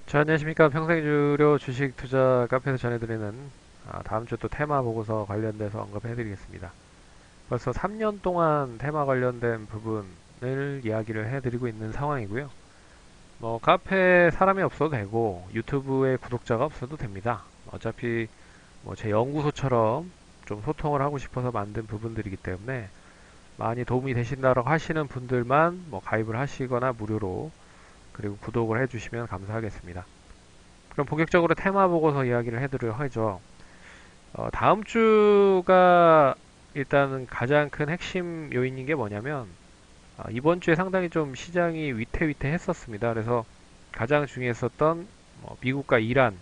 자, 안녕하십니까. 평생주료 주식 투자 카페에서 전해드리는 다음 주 또 테마 보고서 관련돼서 언급해드리겠습니다. 벌써 3년 동안 테마 관련된 부분을 이야기를 해드리고 있는 상황이고요. 뭐 카페에 사람이 없어도 되고 유튜브에 구독자가 없어도 됩니다. 어차피 뭐 제 연구소처럼 좀 소통을 하고 싶어서 만든 부분들이기 때문에 많이 도움이 되신다고 하시는 분들만 뭐 가입을 하시거나 무료로 그리고 구독을 해주시면 감사하겠습니다. 그럼 본격적으로 테마 보고서 이야기를 해드리려 하죠. 다음 주가 일단은 가장 큰 핵심 요인인 게 뭐냐면 이번 주에 상당히 좀 시장이 위태위태했었습니다. 그래서 가장 중요했었던 미국과 이란에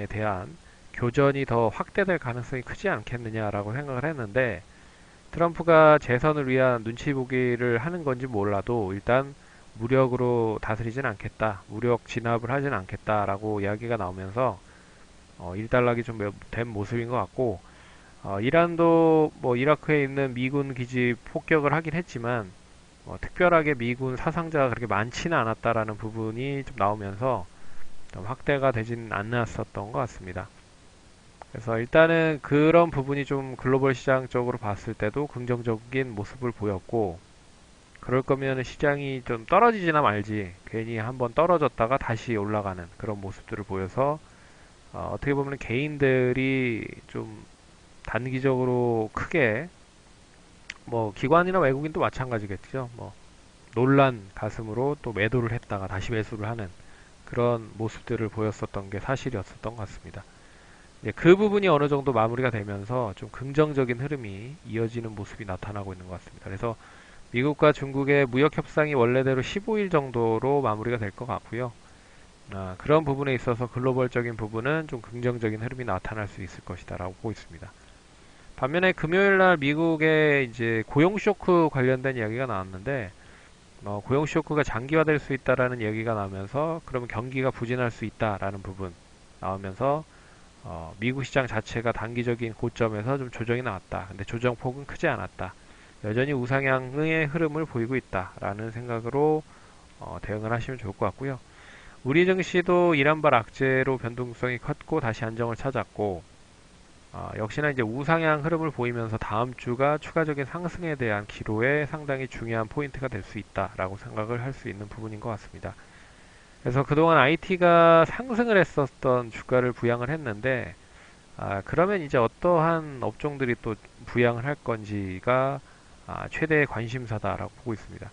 대한 교전이 더 확대될 가능성이 크지 않겠느냐라고 생각을 했는데 트럼프가 재선을 위한 눈치 보기를 하는 건지 몰라도 일단 무력으로 다스리진 않겠다, 무력 진압을 하진 않겠다라고 이야기가 나오면서 일단락이 좀 된 모습인 것 같고 이란도 뭐 이라크에 있는 미군 기지 폭격을 하긴 했지만 특별하게 미군 사상자가 그렇게 많지는 않았다라는 부분이 좀 나오면서 좀 확대가 되진 않았었던 것 같습니다. 그래서 일단은 그런 부분이 좀 글로벌 시장 쪽으로 봤을 때도 긍정적인 모습을 보였고 그럴 거면 시장이 좀 떨어지지나 말지 괜히 한번 떨어졌다가 다시 올라가는 그런 모습들을 보여서 어떻게 보면 개인들이 좀 단기적으로 크게 뭐 기관이나 외국인도 마찬가지겠죠. 뭐 놀란 가슴으로 또 매도를 했다가 다시 매수를 하는 그런 모습들을 보였었던 게 사실이었었던 것 같습니다. 이제 그 부분이 어느 정도 마무리가 되면서 좀 긍정적인 흐름이 이어지는 모습이 나타나고 있는 것 같습니다. 그래서 미국과 중국의 무역 협상이 원래대로 15일 정도로 마무리가 될 것 같고요. 그런 부분에 있어서 글로벌적인 부분은 좀 긍정적인 흐름이 나타날 수 있을 것이다라고 보고 있습니다. 반면에 금요일 날 미국의 이제 고용 쇼크 관련된 이야기가 나왔는데 고용 쇼크가 장기화될 수 있다라는 얘기가 나오면서 그러면 경기가 부진할 수 있다라는 부분 나오면서 미국 시장 자체가 단기적인 고점에서 좀 조정이 나왔다. 근데 조정폭은 크지 않았다. 여전히 우상향의 흐름을 보이고 있다라는 생각으로 대응을 하시면 좋을 것 같고요. 우리 증시도 이란발 악재로 변동성이 컸고 다시 안정을 찾았고 역시나 이제 우상향 흐름을 보이면서 다음 주가 추가적인 상승에 대한 기로에 상당히 중요한 포인트가 될 수 있다라고 생각을 할 수 있는 부분인 것 같습니다. 그래서 그동안 IT가 상승을 했었던 주가를 부양을 했는데 그러면 이제 어떠한 업종들이 또 부양을 할 건지가 최대의 관심사다라고 보고 있습니다.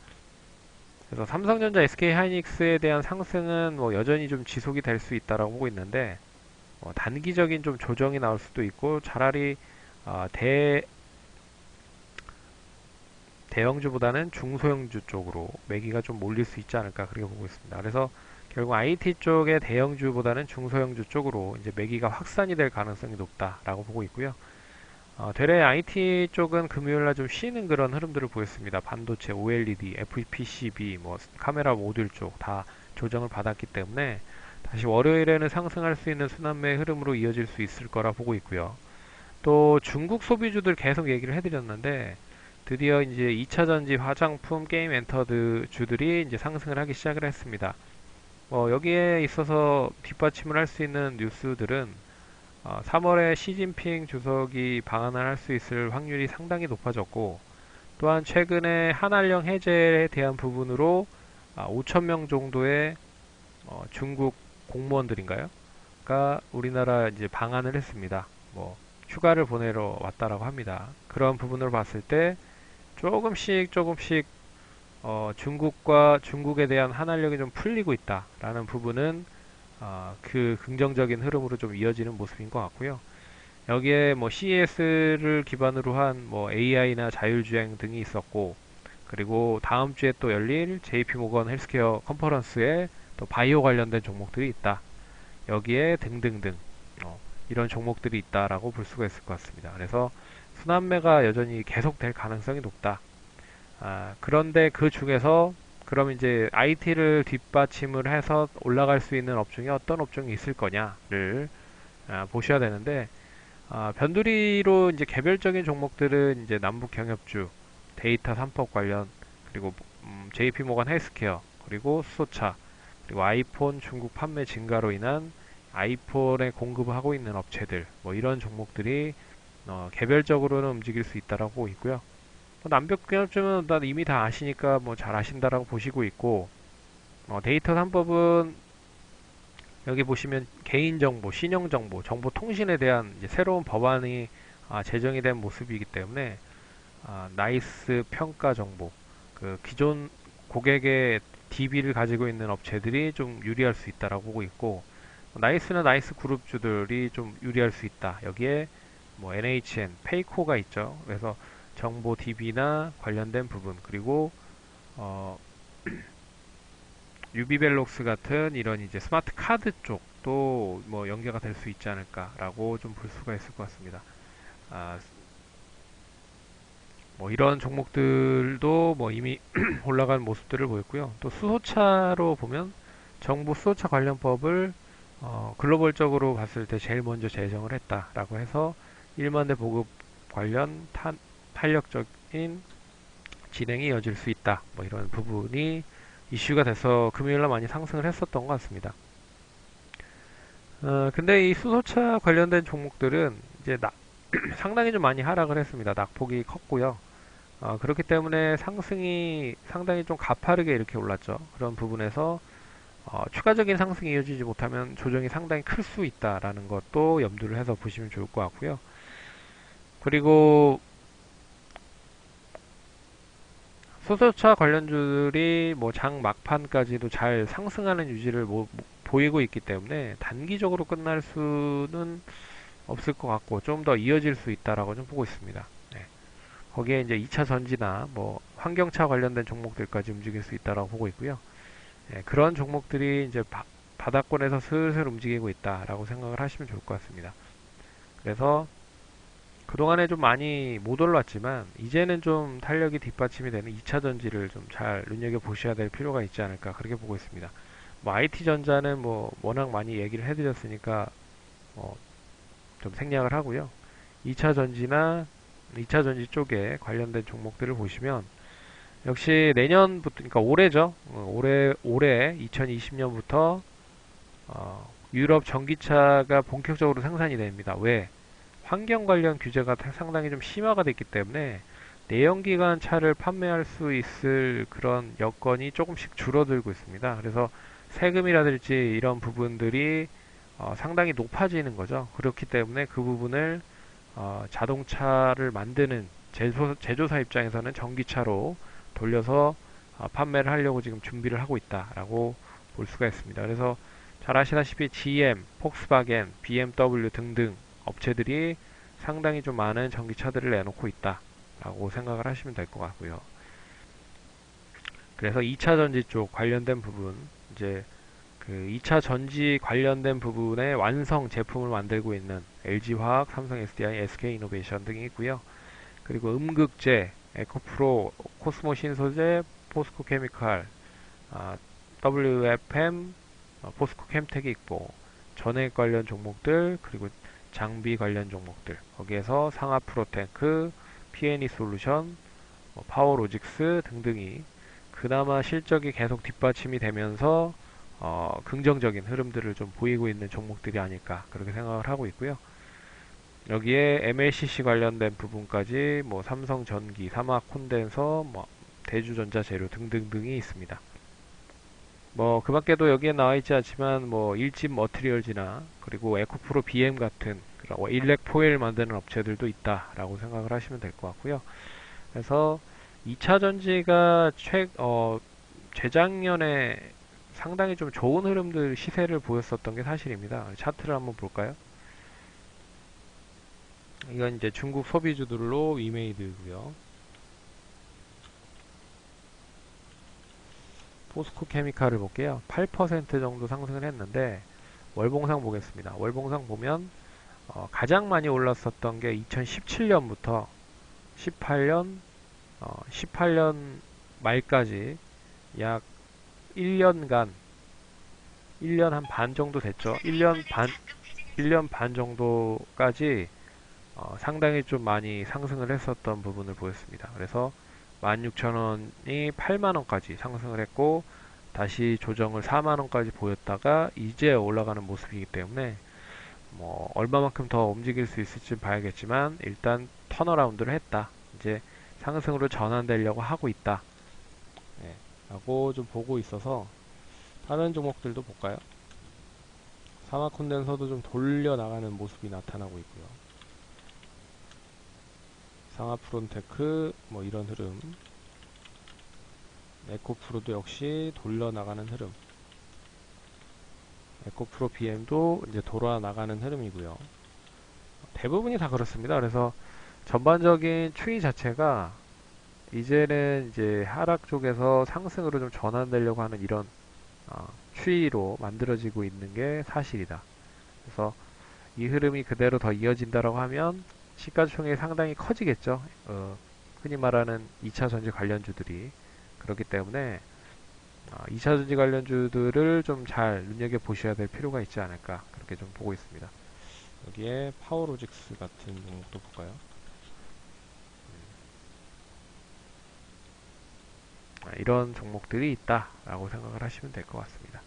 그래서 삼성전자, SK하이닉스에 대한 상승은 뭐 여전히 좀 지속이 될 수 있다라고 보고 있는데 단기적인 좀 조정이 나올 수도 있고 차라리 어, 대 대형주보다는 중소형주 쪽으로 매기가 좀 몰릴 수 있지 않을까 그렇게 보고 있습니다. 그래서 결국 IT 쪽의 대형주보다는 중소형주 쪽으로 이제 매기가 확산이 될 가능성이 높다라고 보고 있고요. 되레 IT 쪽은 금요일날 좀 쉬는 그런 흐름들을 보였습니다. 반도체, OLED, FPCB, 뭐 카메라 모듈 쪽 다 조정을 받았기 때문에 다시 월요일에는 상승할 수 있는 순환매 흐름으로 이어질 수 있을 거라 보고 있고요. 또 중국 소비주들 계속 얘기를 해드렸는데 드디어 이제 2차전지, 화장품, 게임 엔터드 주들이 이제 상승을 하기 시작을 했습니다. 여기에 있어서 뒷받침을 할 수 있는 뉴스들은 3월에 시진핑 주석이 방한을 할 수 있을 확률이 상당히 높아졌고 또한 최근에 한한령 해제에 대한 부분으로 5천 명 정도의 중국 공무원들인가요? 가 우리나라 이제 방한을 했습니다. 휴가를 보내러 왔다라고 합니다. 그런 부분을 봤을 때 조금씩 중국과 중국에 대한 한한령이 좀 풀리고 있다라는 부분은 그 긍정적인 흐름으로 좀 이어지는 모습인 것 같고요. 여기에 뭐 CES를 기반으로 한 뭐 AI나 자율주행 등이 있었고 그리고 다음 주에 또 열릴 JP 모건 헬스케어 컨퍼런스에 또 바이오 관련된 종목들이 있다. 여기에 등등등 이런 종목들이 있다라고 볼 수가 있을 것 같습니다. 그래서 순환매가 여전히 계속될 가능성이 높다. 그런데 그 중에서 그럼 이제 IT를 뒷받침을 해서 올라갈 수 있는 업종이 어떤 업종이 있을 거냐를 보셔야 되는데 변두리로 이제 개별적인 종목들은 이제 남북 경협주, 데이터 3법 관련 그리고 JP 모건 헬스케어 그리고 수소차 그리고 아이폰 중국 판매 증가로 인한 아이폰에 공급을 하고 있는 업체들, 뭐 이런 종목들이 개별적으로는 움직일 수 있다라고 보고 있고요. 남북경협주는 이미 다 아시니까 뭐 잘 아신다라고 보시고 있고, 데이터 3법은 여기 보시면 개인정보, 신용정보, 정보통신에 대한 이제 새로운 법안이 제정이 된 모습이기 때문에 나이스 평가 정보, 그 기존 고객의 DB를 가지고 있는 업체들이 좀 유리할 수 있다라고 보고 있고, 나이스나 나이스 그룹주들이 좀 유리할 수 있다. 여기에 뭐 NHN, 페이코가 있죠. 그래서 정보 DB나 관련된 부분, 그리고 어, 유비벨록스 같은 이런 이제 스마트 카드 쪽도 뭐 연계가 될 수 있지 않을까라고 좀 볼 수가 있을 것 같습니다. 아, 뭐 이런 종목들도 뭐 이미 올라간 모습들을 보였고요. 또 수소차로 보면 정부 수소차 관련법을 글로벌적으로 봤을 때 제일 먼저 제정을 했다라고 해서 1만 대 보급 관련 탄력적인 진행이 이어질 수 있다. 뭐 이런 부분이 이슈가 돼서 금요일날 많이 상승을 했었던 것 같습니다. 근데 이 수소차 관련된 종목들은 이제 상당히 좀 많이 하락을 했습니다. 낙폭이 컸고요. 그렇기 때문에 상승이 상당히 좀 가파르게 이렇게 올랐죠. 그런 부분에서 추가적인 상승이 이어지지 못하면 조정이 상당히 클 수 있다라는 것도 염두를 해서 보시면 좋을 것 같고요. 그리고 수소차 관련주들이 뭐 장 막판까지도 잘 상승하는 유지를 보이고 있기 때문에 단기적으로 끝날 수는 없을 것 같고 좀 더 이어질 수 있다라고 좀 보고 있습니다. 네. 거기에 이제 2차 전지나 뭐 환경차 관련된 종목들까지 움직일 수 있다라고 보고 있고요. 네, 그런 종목들이 이제 바닥권에서 슬슬 움직이고 있다라고 생각을 하시면 좋을 것 같습니다. 그래서 그동안에 좀 많이 못 올랐지만 이제는 좀 탄력이 뒷받침이 되는 2차 전지를 좀 잘 눈여겨 보셔야 될 필요가 있지 않을까 그렇게 보고 있습니다. 뭐 IT 전자는 뭐 워낙 많이 얘기를 해드렸으니까 좀 생략을 하고요. 2차 전지나 2차 전지 쪽에 관련된 종목들을 보시면 역시 내년부터 그러니까 올해죠. 올해 2020년부터 유럽 전기차가 본격적으로 생산이 됩니다. 왜? 환경 관련 규제가 상당히 좀 심화가 됐기 때문에 내연기관 차를 판매할 수 있을 그런 여건이 조금씩 줄어들고 있습니다. 그래서 세금이라든지 이런 부분들이 상당히 높아지는 거죠. 그렇기 때문에 그 부분을 자동차를 만드는 제조사 입장에서는 전기차로 돌려서 판매를 하려고 지금 준비를 하고 있다라고 볼 수가 있습니다. 그래서 잘 아시다시피 GM, 폭스바겐, BMW 등등 업체들이 상당히 좀 많은 전기차들을 내놓고 있다라고 생각을 하시면 될 것 같고요. 그래서 2차 전지 쪽 관련된 부분, 이제 그 2차 전지 관련된 부분의 완성 제품을 만들고 있는 LG화학, 삼성 SDI, SK이노베이션 등이 있고요. 그리고 음극재, 에코프로, 코스모 신소재, 포스코 케미칼, WFM, 포스코 캠텍이 있고 전액 관련 종목들 그리고 장비 관련 종목들 거기에서 상하 프로테크, P&E 솔루션, 파워로직스 등등이 그나마 실적이 계속 뒷받침이 되면서 긍정적인 흐름들을 좀 보이고 있는 종목들이 아닐까 그렇게 생각을 하고 있고요. 여기에 MLCC 관련된 부분까지 뭐 삼성전기, 삼화콘덴서, 뭐 대주전자재료 등등등이 있습니다. 뭐 그 밖에도 여기에 나와 있지 않지만 뭐 일진 머티리얼즈나 그리고 에코프로 BM 같은 그런 일렉 포일 만드는 업체들도 있다라고 생각을 하시면 될 것 같고요. 그래서 2차 전지가 재작년에 상당히 좀 좋은 흐름들 시세를 보였었던 게 사실입니다. 차트를 한번 볼까요? 이건 이제 중국 소비주들로 위메이드고요. 포스코 케미칼을 볼게요. 8% 정도 상승을 했는데 월봉상 보겠습니다. 월봉상 보면 가장 많이 올랐었던 게 2017년부터 18년 말까지 약 1년간 1년 한 반 정도 됐죠. 1년 반 정도까지 상당히 좀 많이 상승을 했었던 부분을 보였습니다. 그래서 16,000원이 8만원까지 상승을 했고 다시 조정을 4만원까지 보였다가 이제 올라가는 모습이기 때문에 뭐 얼마만큼 더 움직일 수 있을지 봐야겠지만 일단 턴어라운드를 했다. 이제 상승으로 전환되려고 하고 있다. 네, 라고 좀 보고 있어서 다른 종목들도 볼까요? 사마 콘덴서도 좀 돌려 나가는 모습이 나타나고 있고요. 상하 프론테크 뭐 이런 흐름, 에코프로도 역시 돌려 나가는 흐름, 에코프로 BM도 이제 돌아 나가는 흐름이고요. 대부분이 다 그렇습니다. 그래서 전반적인 추이 자체가 이제는 이제 하락 쪽에서 상승으로 좀 전환되려고 하는 이런 추이로 만들어지고 있는 게 사실이다. 그래서 이 흐름이 그대로 더 이어진다라고 하면 시가총액이 상당히 커지겠죠. 흔히 말하는 2차 전지 관련주들이 그렇기 때문에 2차 전지 관련주들을 좀 잘 눈여겨 보셔야 될 필요가 있지 않을까 그렇게 좀 보고 있습니다. 여기에 파워로직스 같은 종목도 볼까요? 이런 종목들이 있다라고 생각을 하시면 될 것 같습니다.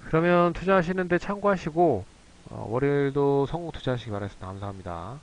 그러면 투자하시는데 참고하시고 월요일도 성공 투자하시기 바라겠습니다. 감사합니다.